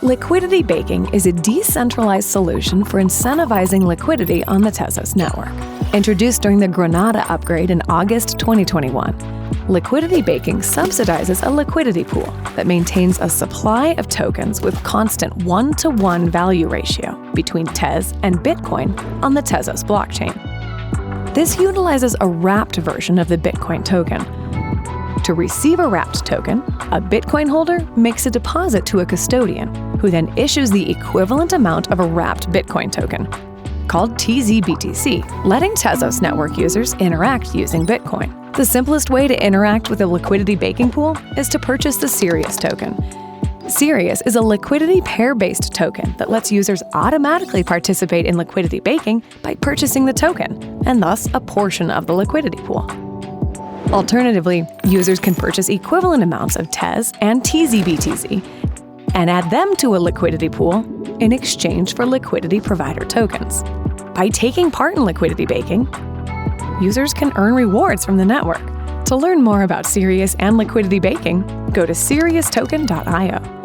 Liquidity baking is a decentralized solution for incentivizing liquidity on the Tezos network. Introduced during the Granada upgrade in August 2021, liquidity baking subsidizes a liquidity pool that maintains a supply of tokens with constant 1-to-1 value ratio between Tez and Bitcoin on the Tezos blockchain. This utilizes a wrapped version of the Bitcoin token. To receive a wrapped token, a Bitcoin holder makes a deposit to a custodian, who then issues the equivalent amount of a wrapped Bitcoin token, called TZBTC, letting Tezos network users interact using Bitcoin. The simplest way to interact with a liquidity baking pool is to purchase the Sirius token. Sirius is a liquidity pair-based token that lets users automatically participate in liquidity baking by purchasing the token, and thus a portion of the liquidity pool. Alternatively, users can purchase equivalent amounts of Tez and TZBTC and add them to a liquidity pool in exchange for liquidity provider tokens. By taking part in liquidity baking, users can earn rewards from the network. To learn more about Sirius and liquidity baking, go to siriustoken.io.